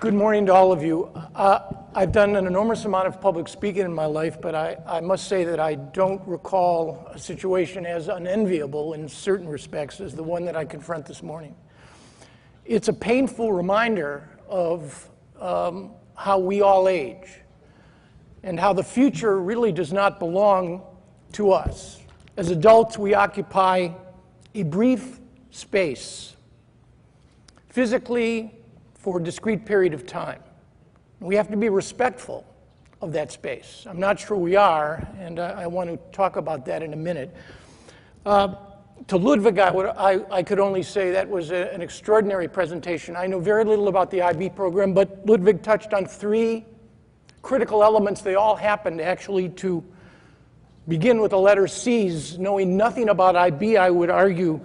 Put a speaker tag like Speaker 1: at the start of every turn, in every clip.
Speaker 1: Good morning to all of you. I've done an enormous amount of public speaking in my life, but I must say that I don't recall a situation as unenviable in certain respects as the one that I confront this morning. It's a painful reminder of how we all age and how the future really does not belong to us. As adults, we occupy a brief space, physically, for a discrete period of time. We have to be respectful of that space. I'm not sure we are, and I want to talk about that in a minute. To Ludwig, I could only say that was an extraordinary presentation. I know very little about the IB program, but Ludwig touched on three critical elements. They all happened actually to begin with the letter C's. Knowing nothing about IB, I would argue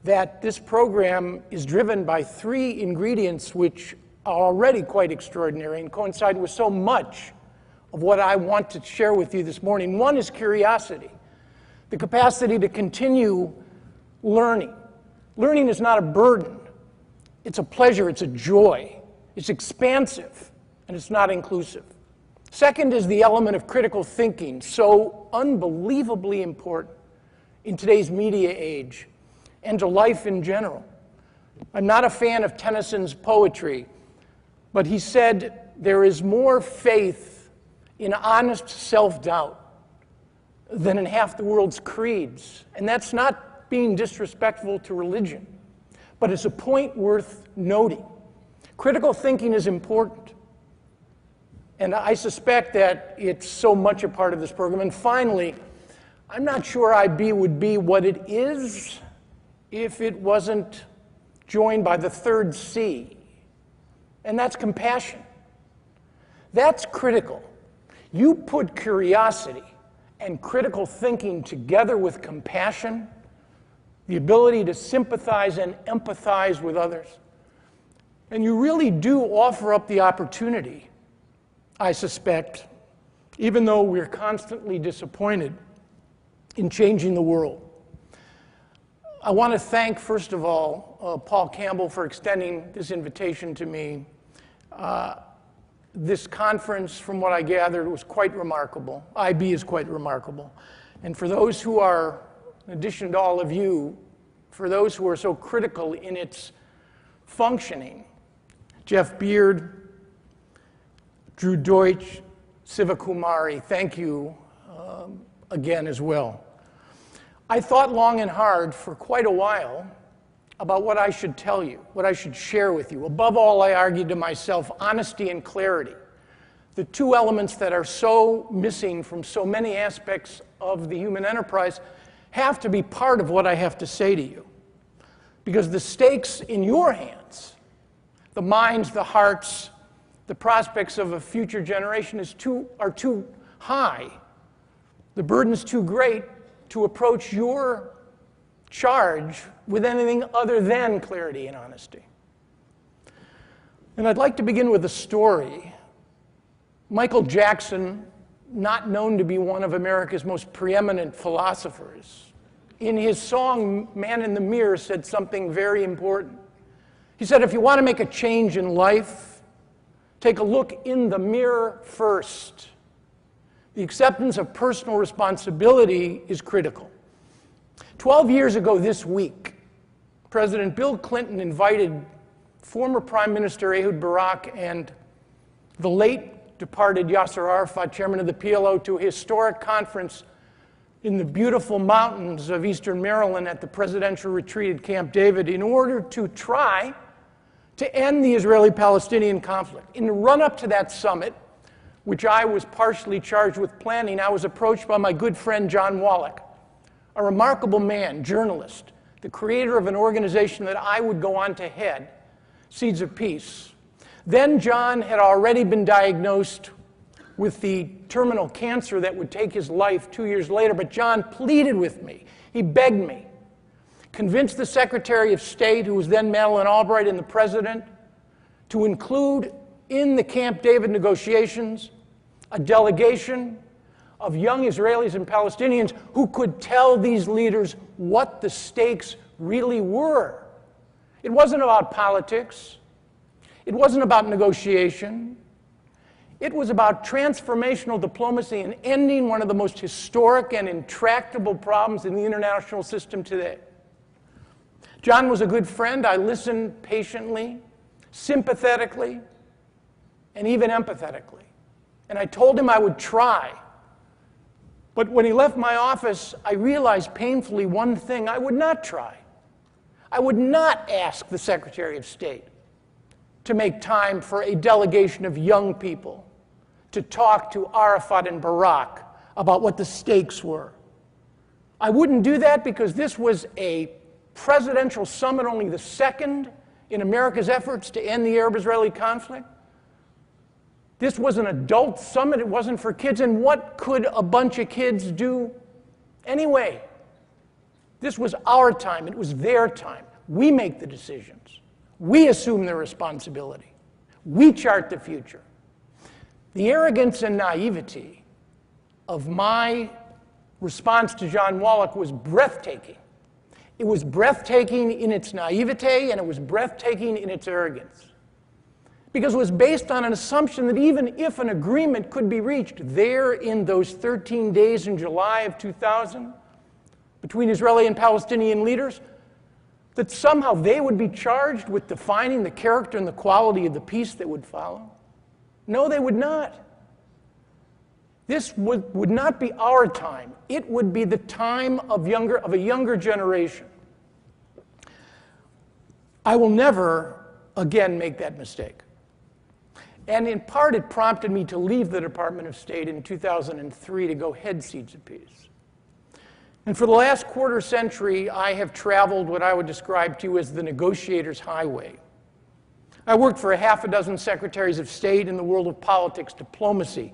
Speaker 1: that this program is driven by three ingredients which are already quite extraordinary and coincide with so much of what I want to share with you this morning. One is curiosity, the capacity to continue learning. Learning is not a burden. It's a pleasure, it's a joy, it's expansive, and it's not inclusive. Second is the element of critical thinking, so unbelievably important in today's media age and to life in general. I'm not a fan of Tennyson's poetry, but he said, there is more faith in honest self-doubt than in half the world's creeds. And that's not being disrespectful to religion, but it's a point worth noting. Critical thinking is important, and I suspect that it's so much a part of this program. And finally, I'm not sure IB would be what it is if it wasn't joined by the third C, and that's compassion. That's critical. You put curiosity and critical thinking together with compassion, the ability to sympathize and empathize with others, and you really do offer up the opportunity, I suspect, even though we're constantly disappointed, in changing the world. I want to thank, first of all, Paul Campbell for extending this invitation to me. This conference, from what I gathered, was quite remarkable. IB is quite remarkable. And for those who are, in addition to all of you, for those who are so critical in its functioning, Jeff Beard, Drew Deutsch, Siva Kumari, thank you again as well. I thought long and hard for quite a while about what I should tell you, what I should share with you. Above all, I argued to myself, honesty and clarity, the two elements that are so missing from so many aspects of the human enterprise, have to be part of what I have to say to you. Because the stakes in your hands, the minds, the hearts, the prospects of a future generation are too high. The burden's too great to approach your charge with anything other than clarity and honesty. And I'd like to begin with a story. Michael Jackson, not known to be one of America's most preeminent philosophers, in his song Man in the Mirror said something very important. He said, if you want to make a change in life, take a look in the mirror first. The acceptance of personal responsibility is critical. 12 years ago this week, President Bill Clinton invited former Prime Minister Ehud Barak and the late departed Yasser Arafat, chairman of the PLO, to a historic conference in the beautiful mountains of eastern Maryland at the presidential retreat at Camp David in order to try to end the Israeli-Palestinian conflict. In the run-up to that summit, which I was partially charged with planning, I was approached by my good friend John Wallach, a remarkable man, journalist, the creator of an organization that I would go on to head, Seeds of Peace. Then John had already been diagnosed with the terminal cancer that would take his life 2 years later, but John pleaded with me. He begged me, convinced the Secretary of State, who was then Madeleine Albright, and the President, to include in the Camp David negotiations a delegation of young Israelis and Palestinians who could tell these leaders what the stakes really were. It wasn't about politics. It wasn't about negotiation. It was about transformational diplomacy and ending one of the most historic and intractable problems in the international system today. John was a good friend. I listened patiently, sympathetically, and even empathetically. And I told him I would try. But when he left my office, I realized painfully one thing: I would not try. I would not ask the Secretary of State to make time for a delegation of young people to talk to Arafat and Barak about what the stakes were. I wouldn't do that because this was a presidential summit, only the second in America's efforts to end the Arab-Israeli conflict. This was an adult summit. It wasn't for kids. And what could a bunch of kids do anyway? This was our time. It was their time. We make the decisions. We assume the responsibility. We chart the future. The arrogance and naivety of my response to John Wallach was breathtaking. It was breathtaking in its naivete, and it was breathtaking in its arrogance. Because it was based on an assumption that even if an agreement could be reached there in those 13 days in July of 2000 between Israeli and Palestinian leaders, that somehow they would be charged with defining the character and the quality of the peace that would follow. No, they would not. This would not be our time. It would be the time of a younger generation. I will never again make that mistake. And in part, it prompted me to leave the Department of State in 2003 to go head Seeds of Peace. And for the last quarter century, I have traveled what I would describe to you as the negotiator's highway. I worked for a half a dozen secretaries of state in the world of politics, diplomacy,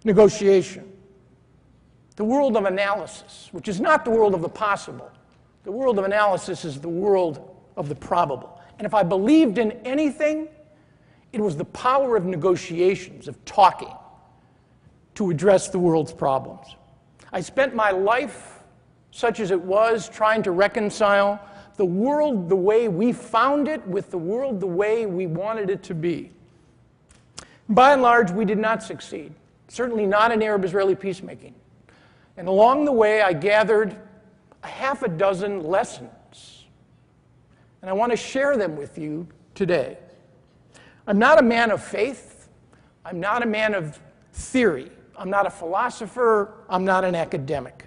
Speaker 1: negotiation, the world of analysis, which is not the world of the possible. The world of analysis is the world of the probable. And if I believed in anything, it was the power of negotiations, of talking, to address the world's problems. I spent my life, such as it was, trying to reconcile the world the way we found it with the world the way we wanted it to be. By and large, we did not succeed, certainly not in Arab-Israeli peacemaking. And along the way, I gathered a half a dozen lessons, and I want to share them with you today. I'm not a man of faith. I'm not a man of theory. I'm not a philosopher. I'm not an academic.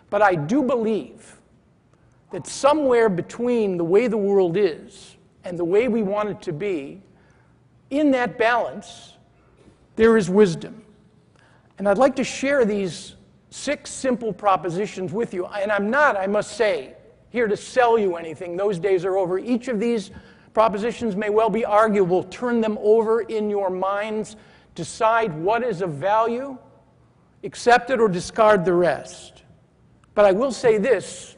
Speaker 1: But I do believe that somewhere between the way the world is and the way we want it to be, in that balance, there is wisdom. And I'd like to share these 6 simple propositions with you. And I'm not, I must say, here to sell you anything. Those days are over. Each of these propositions may well be arguable. Turn them over in your minds. Decide what is of value. Accept it or discard the rest. But I will say this,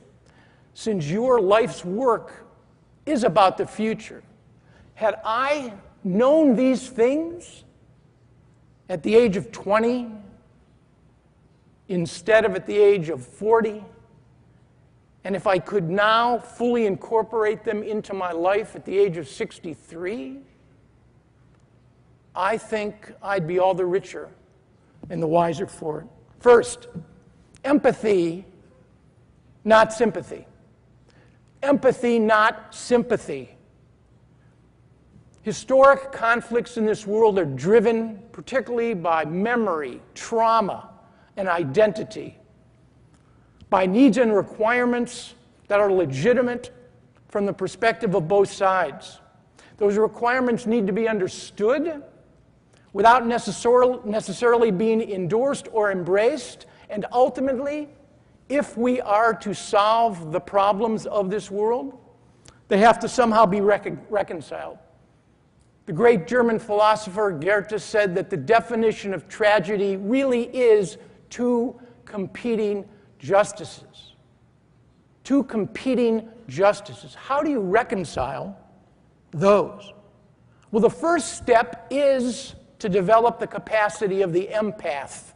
Speaker 1: since your life's work is about the future, had I known these things at the age of 20 instead of at the age of 40, and if I could now fully incorporate them into my life at the age of 63, I think I'd be all the richer and the wiser for it. First, empathy, not sympathy. Empathy, not sympathy. Historic conflicts in this world are driven particularly by memory, trauma, and identity, by needs and requirements that are legitimate from the perspective of both sides. Those requirements need to be understood without necessarily being endorsed or embraced, and ultimately, if we are to solve the problems of this world, they have to somehow be reconciled. The great German philosopher Goethe said that the definition of tragedy really is 2 competing justices. 2 competing justices. How do you reconcile those? Well, the first step is to develop the capacity of the empath,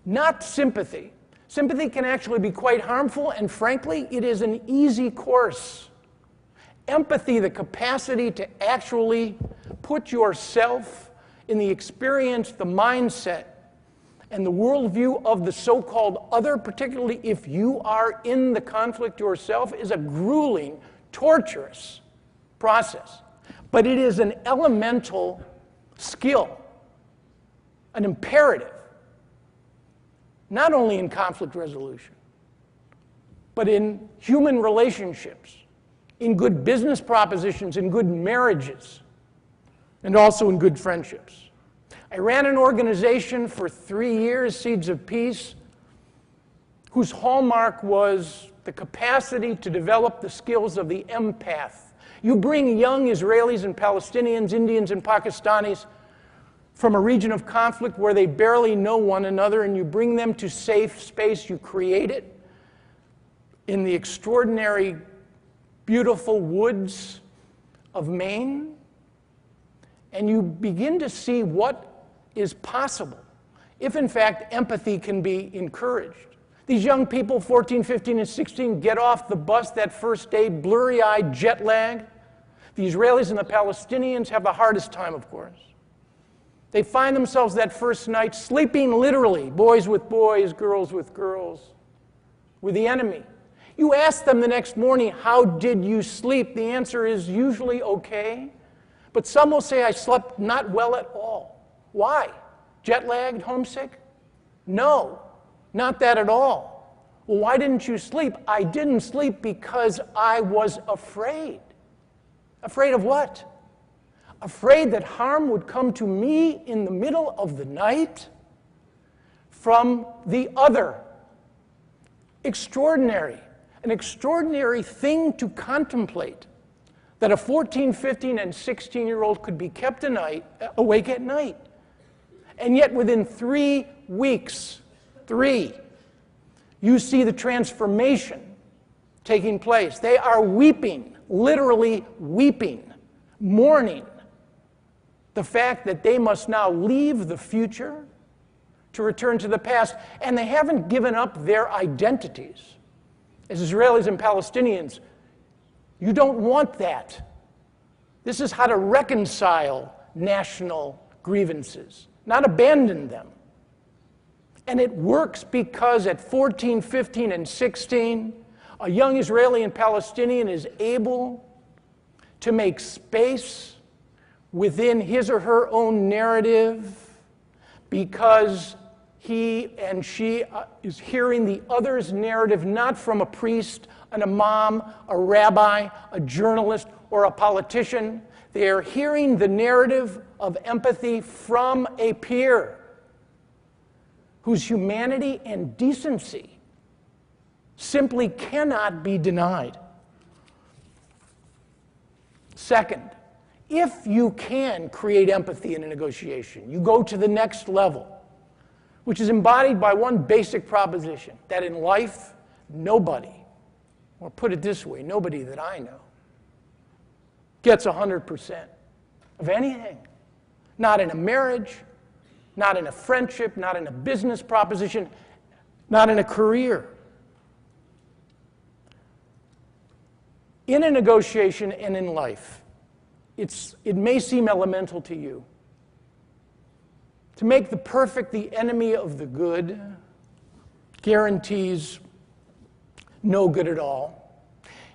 Speaker 1: not sympathy. Sympathy can actually be quite harmful, and frankly, it is an easy course. Empathy, the capacity to actually put yourself in the experience, the mindset, and the worldview of the so-called other, particularly if you are in the conflict yourself, is a grueling, torturous process. But it is an elemental skill, an imperative, not only in conflict resolution, but in human relationships, in good business propositions, in good marriages, and also in good friendships. I ran an organization for 3 years, Seeds of Peace, whose hallmark was the capacity to develop the skills of the empath. You bring young Israelis and Palestinians, Indians and Pakistanis from a region of conflict where they barely know one another, and you bring them to safe space. You create it in the extraordinary, beautiful woods of Maine, and you begin to see what is possible if, in fact, empathy can be encouraged. These young people, 14, 15, and 16, get off the bus that first day, blurry-eyed, jet-lagged. The Israelis and the Palestinians have the hardest time, of course. They find themselves that first night sleeping literally, boys with boys, girls with girls, with the enemy. You ask them the next morning, how did you sleep? The answer is usually okay, but some will say, I slept not well at all. Why? Jet-lagged, homesick? No, not that at all. Well, why didn't you sleep? I didn't sleep because I was afraid. Afraid of what? Afraid that harm would come to me in the middle of the night from the other. Extraordinary. An extraordinary thing to contemplate, that a 14, 15, and 16-year-old could be kept awake at night. And yet within 3 weeks, you see the transformation taking place. They are weeping, literally weeping, mourning the fact that they must now leave the future to return to the past, and they haven't given up their identities. As Israelis and Palestinians, you don't want that. This is how to reconcile national grievances, not abandon them. And it works because at 14, 15, and 16, a young Israeli and Palestinian is able to make space within his or her own narrative because he and she is hearing the other's narrative, not from a priest, an imam, a rabbi, a journalist, or a politician. They are hearing the narrative of empathy from a peer whose humanity and decency simply cannot be denied. Second, if you can create empathy in a negotiation, you go to the next level, which is embodied by one basic proposition, that in life, nobody, or put it this way, nobody that I know, gets 100% of anything. Not in a marriage, not in a friendship, not in a business proposition, not in a career. In a negotiation and in life, it may seem elemental to you. To make the perfect the enemy of the good guarantees no good at all.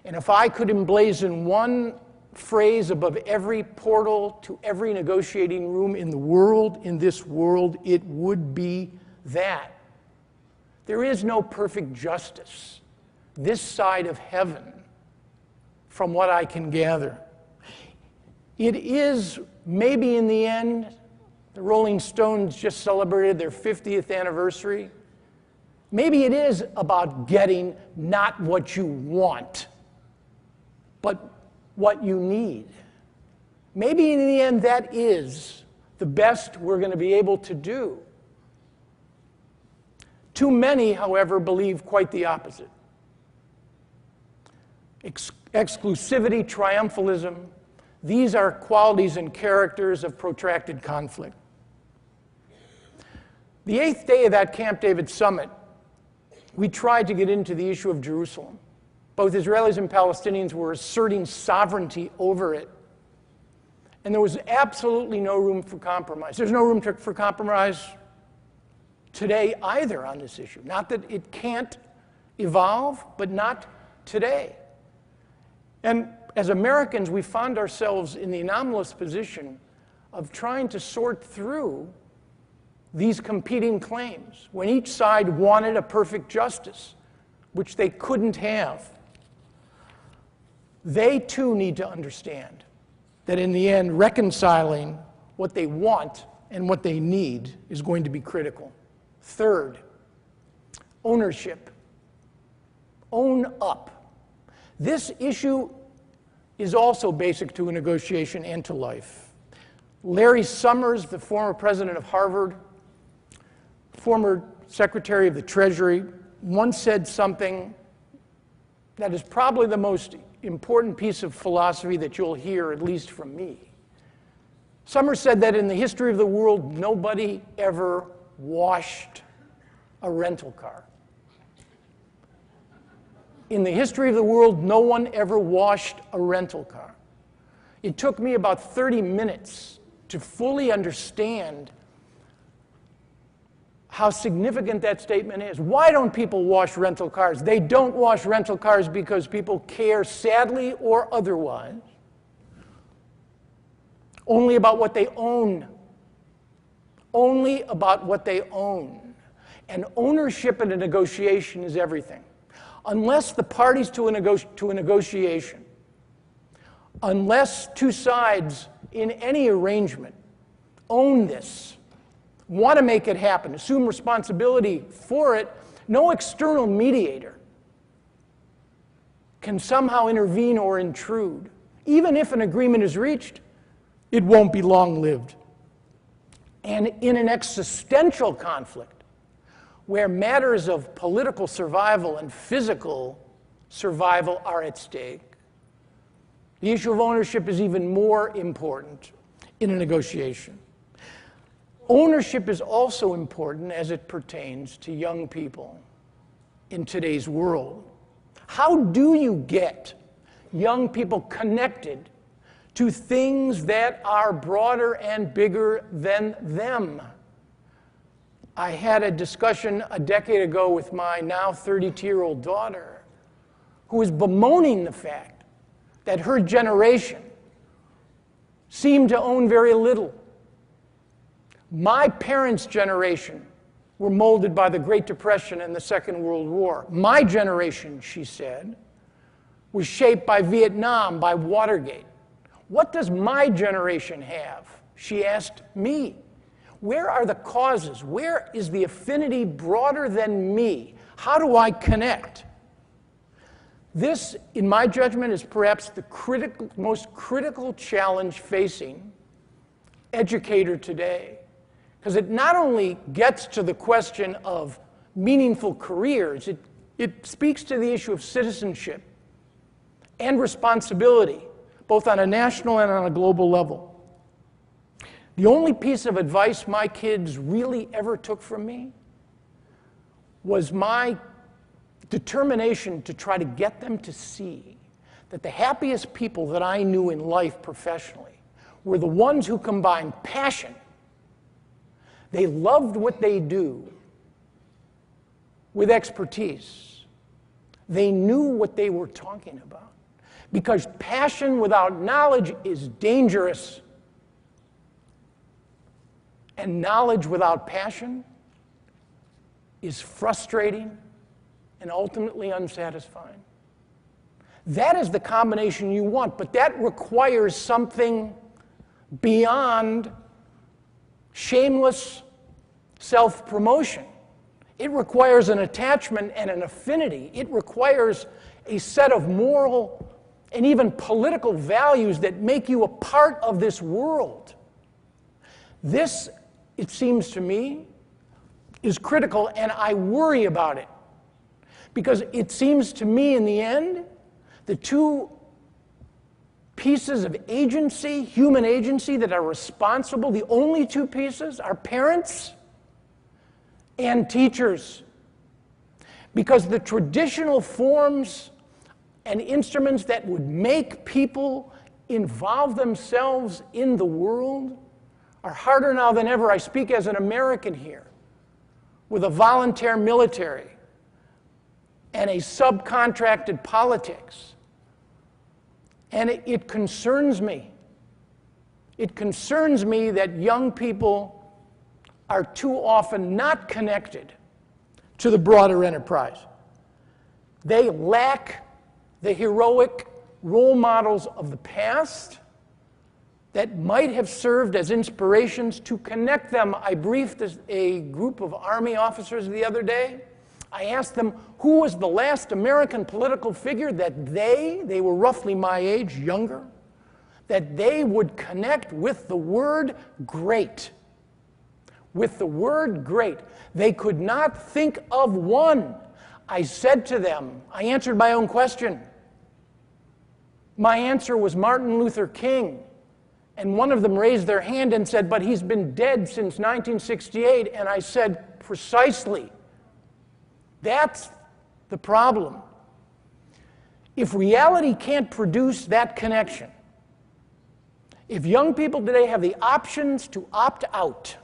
Speaker 1: And if I could emblazon one phrase above every portal to every negotiating room in the world, in this world, it would be that. There is no perfect justice this side of heaven, from what I can gather. It is, maybe in the end, the Rolling Stones just celebrated their 50th anniversary. Maybe it is about getting not what you want, but what you need. Maybe in the end that is the best we're going to be able to do. Too many, however, believe quite the opposite. Exclusivity, triumphalism, these are qualities and characters of protracted conflict. The 8th day of that Camp David summit, we tried to get into the issue of Jerusalem. Both Israelis and Palestinians were asserting sovereignty over it. And there was absolutely no room for compromise. There's no room for compromise today either on this issue. Not that it can't evolve, but not today. And as Americans, we found ourselves in the anomalous position of trying to sort through these competing claims when each side wanted a perfect justice, which they couldn't have. They too need to understand that in the end, reconciling what they want and what they need is going to be critical. Third, ownership. Own up. This issue is also basic to a negotiation and to life. Larry Summers, the former president of Harvard, former Secretary of the Treasury, once said something that is probably the most important piece of philosophy that you'll hear, at least from me. Summers said that in the history of the world, nobody ever washed a rental car. In the history of the world, no one ever washed a rental car. It took me about 30 minutes to fully understand how significant that statement is. Why don't people wash rental cars? They don't wash rental cars because people care, sadly or otherwise, only about what they own. Only about what they own. And ownership in a negotiation is everything. Unless the parties to a negotiation, unless two sides in any arrangement own this, want to make it happen, assume responsibility for it, no external mediator can somehow intervene or intrude. Even if an agreement is reached, it won't be long-lived. And in an existential conflict, where matters of political survival and physical survival are at stake, the issue of ownership is even more important in a negotiation. Ownership is also important as it pertains to young people in today's world. How do you get young people connected to things that are broader and bigger than them? I had a discussion a decade ago with my now 32-year-old daughter, who was bemoaning the fact that her generation seemed to own very little. My parents' generation were molded by the Great Depression and the Second World War. My generation, she said, was shaped by Vietnam, by Watergate. What does my generation have? She asked me. Where are the causes? Where is the affinity broader than me? How do I connect? This, in my judgment, is perhaps the most critical challenge facing educator today. Because it not only gets to the question of meaningful careers, it speaks to the issue of citizenship and responsibility, both on a national and on a global level. The only piece of advice my kids really ever took from me was my determination to try to get them to see that the happiest people that I knew in life professionally were the ones who combined passion. They loved what they do with expertise. They knew what they were talking about. Because passion without knowledge is dangerous. And knowledge without passion is frustrating and ultimately unsatisfying. That is the combination you want, but that requires something beyond shameless self-promotion. It requires an attachment and an affinity. It requires a set of moral and even political values that make you a part of this world. This, it seems to me, is critical, and I worry about it. Because it seems to me, in the end, the two pieces of agency, human agency, that are responsible, the only two pieces, are parents and teachers. Because the traditional forms and instruments that would make people involve themselves in the world are harder now than ever. I speak as an American here, with a volunteer military and a subcontracted politics. And it concerns me. It concerns me that young people are too often not connected to the broader enterprise. They lack the heroic role models of the past that might have served as inspirations to connect them. I briefed a group of Army officers the other day. I asked them who was the last American political figure that they were roughly my age, younger, that they would connect with the word great. With the word great. They could not think of one. I said to them, I answered my own question. My answer was Martin Luther King. And one of them raised their hand and said, but he's been dead since 1968. And I said, precisely. That's the problem. If reality can't produce that connection, if young people today have the options to opt out,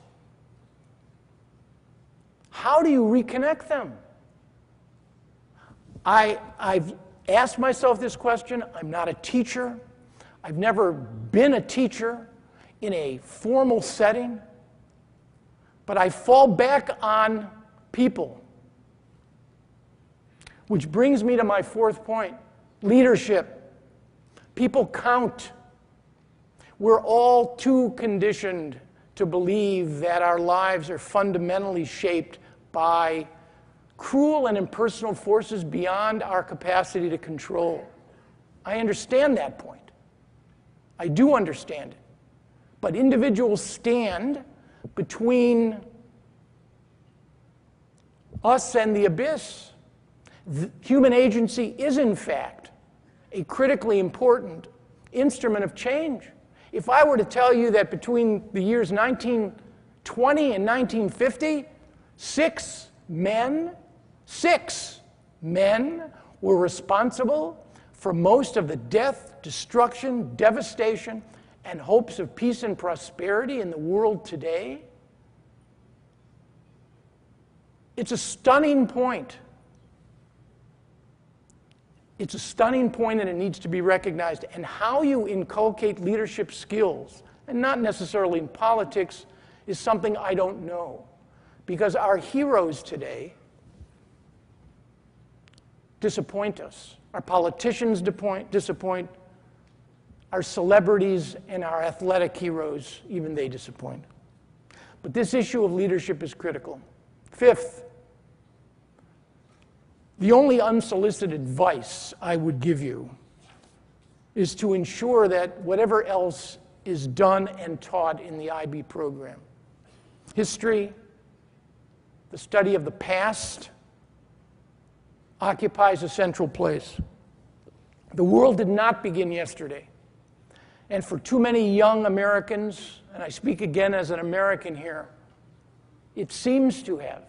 Speaker 1: how do you reconnect them? I've asked myself this question. I'm not a teacher. I've never been a teacher in a formal setting. But I fall back on people. Which brings me to my fourth point. Leadership. People count. We're all too conditioned to believe that our lives are fundamentally shaped by cruel and impersonal forces beyond our capacity to control. I understand that point. I do understand it. But individuals stand between us and the abyss. Human agency is, in fact, a critically important instrument of change. If I were to tell you that between the years 1920 and 1950, six men were responsible for most of the death, destruction, devastation, and hopes of peace and prosperity in the world today, it's a stunning point. It's a stunning point, and it needs to be recognized. And how you inculcate leadership skills, and not necessarily in politics, is something I don't know. Because our heroes today disappoint us. Our politicians disappoint. Our celebrities and our athletic heroes, even they disappoint. But this issue of leadership is critical. Fifth, the only unsolicited advice I would give you is to ensure that whatever else is done and taught in the IB program, history, the study of the past, occupies a central place. The world did not begin yesterday. And for too many young Americans, and I speak again as an American here, it seems to have.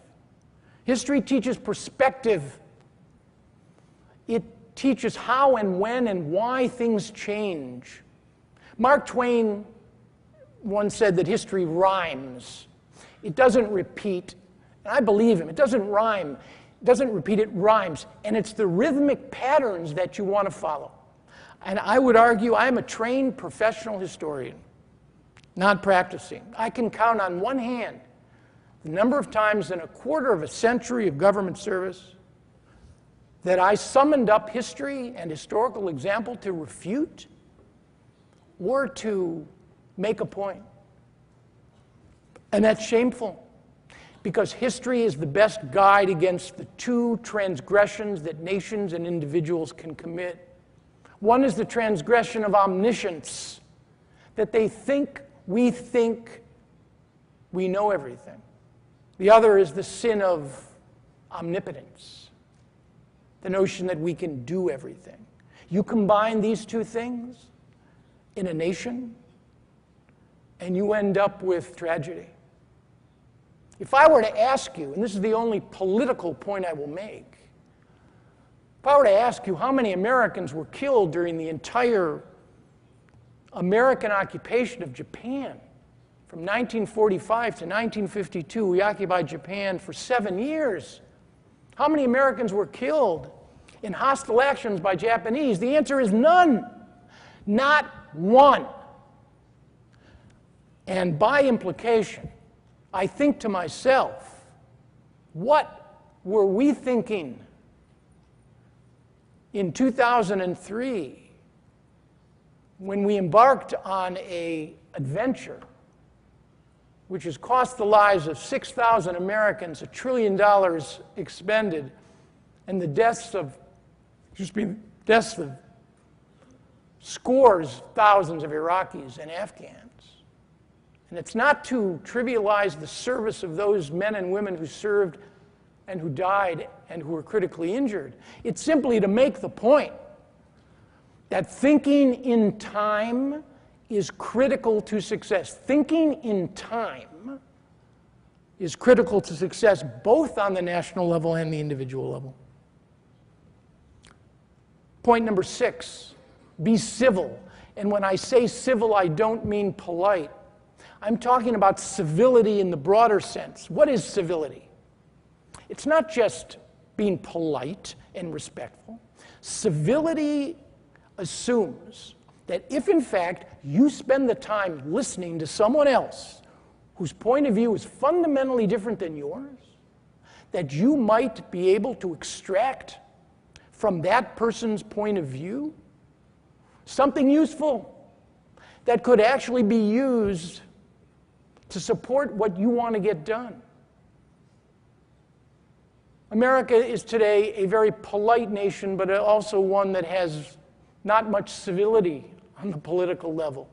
Speaker 1: History teaches perspective. It teaches how and when and why things change. Mark Twain once said that history rhymes. It doesn't repeat. And I believe him. It doesn't rhyme. It doesn't repeat, it rhymes. And it's the rhythmic patterns that you want to follow. And I would argue I'm a trained professional historian, not practicing. I can count on one hand the number of times in a quarter of a century of government service that I summoned up history and historical example to refute or to make a point. And that's shameful, because history is the best guide against the two transgressions that nations and individuals can commit. One is the transgression of omniscience, that they think we know everything. The other is the sin of omnipotence, the notion that we can do everything. You combine these two things in a nation, and you end up with tragedy. If I were to ask you, and this is the only political point I will make, If I were to ask you how many Americans were killed during the entire American occupation of Japan, from 1945 to 1952, we occupied Japan for 7 years. How many Americans were killed in hostile actions by Japanese? The answer is none. Not one. And by implication, I think to myself, what were we thinking in 2003 when we embarked on an adventure which has cost the lives of 6,000 Americans, $1 trillion expended, and the deaths of scores, thousands of Iraqis and Afghans. And it's not to trivialize the service of those men and women who served and who died and who were critically injured. It's simply to make the point that thinking in time is critical to success. Thinking in time is critical to success both on the national level and the individual level. Point number 6, be civil. And when I say civil, I don't mean polite. I'm talking about civility in the broader sense. What is civility? It's not just being polite and respectful. Civility assumes that if, in fact, you spend the time listening to someone else whose point of view is fundamentally different than yours, that you might be able to extract from that person's point of view something useful that could actually be used to support what you want to get done. America is today a very polite nation, but also one that has not much civility on the political level.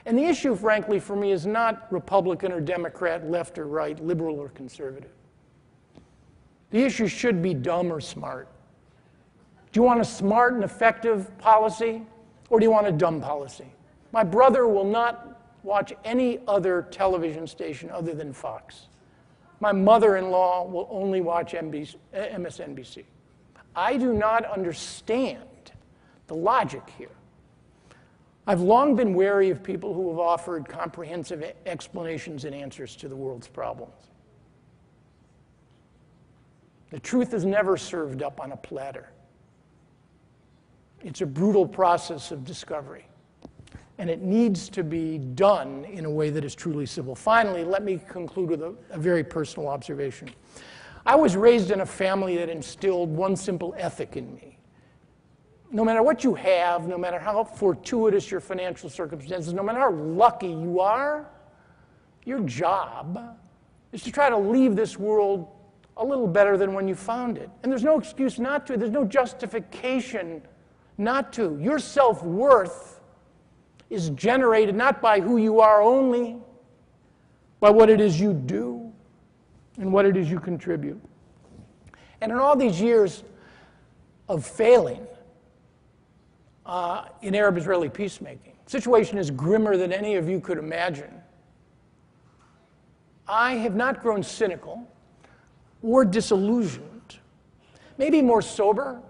Speaker 1: And the issue, frankly, for me is not Republican or Democrat, left or right, liberal or conservative. The issue should be dumb or smart. Do you want a smart and effective policy, or do you want a dumb policy? My brother will not watch any other television station other than Fox. My mother-in-law will only watch MSNBC. I do not understand the logic here. I've long been wary of people who have offered comprehensive explanations and answers to the world's problems. The truth is never served up on a platter. It's a brutal process of discovery, and it needs to be done in a way that is truly civil. Finally, let me conclude with a very personal observation. I was raised in a family that instilled one simple ethic in me. No matter what you have, no matter how fortuitous your financial circumstances, no matter how lucky you are, your job is to try to leave this world a little better than when you found it. And there's no excuse not to. There's no justification not to. Your self-worth is generated not by who you are only, by what it is you do and what it is you contribute. And in all these years of failing in Arab-Israeli peacemaking, the situation is grimmer than any of you could imagine. I have not grown cynical or disillusioned, maybe more sober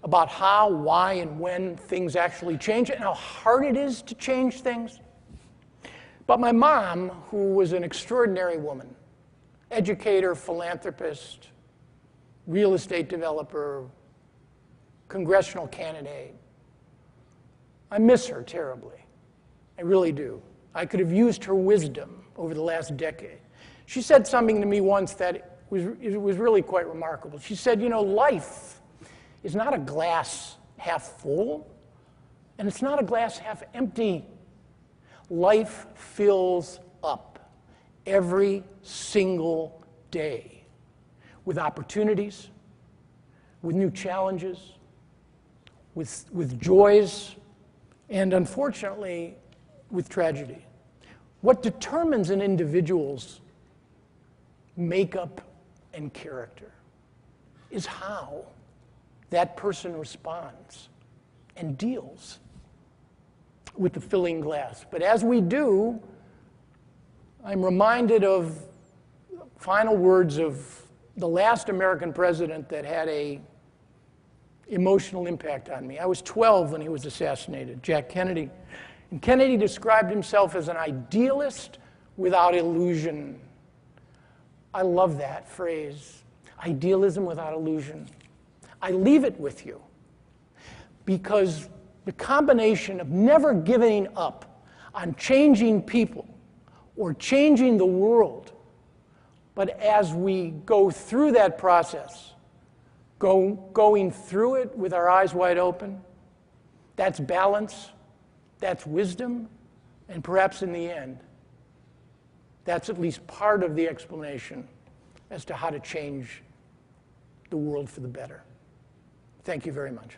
Speaker 1: about how, why, and when things actually change and how hard it is to change things. But my mom, who was an extraordinary woman, educator, philanthropist, real estate developer, congressional candidate, I miss her terribly. I really do. I could have used her wisdom over the last decade. She said something to me once that was really quite remarkable. She said, you know, life is not a glass half full, and it's not a glass half empty. Life fills up every single day with opportunities, with new challenges, with joys, and unfortunately, with tragedy. What determines an individual's makeup and character is how that person responds and deals with the filling glass. But as we do, I'm reminded of final words of the last American president that had a emotional impact on me. I was 12 when he was assassinated, Jack Kennedy. And Kennedy described himself as an idealist without illusion. I love that phrase, idealism without illusion. I leave it with you because the combination of never giving up on changing people or changing the world, but as we go through that process, going through it with our eyes wide open, that's balance, that's wisdom, and perhaps in the end, that's at least part of the explanation as to how to change the world for the better. Thank you very much.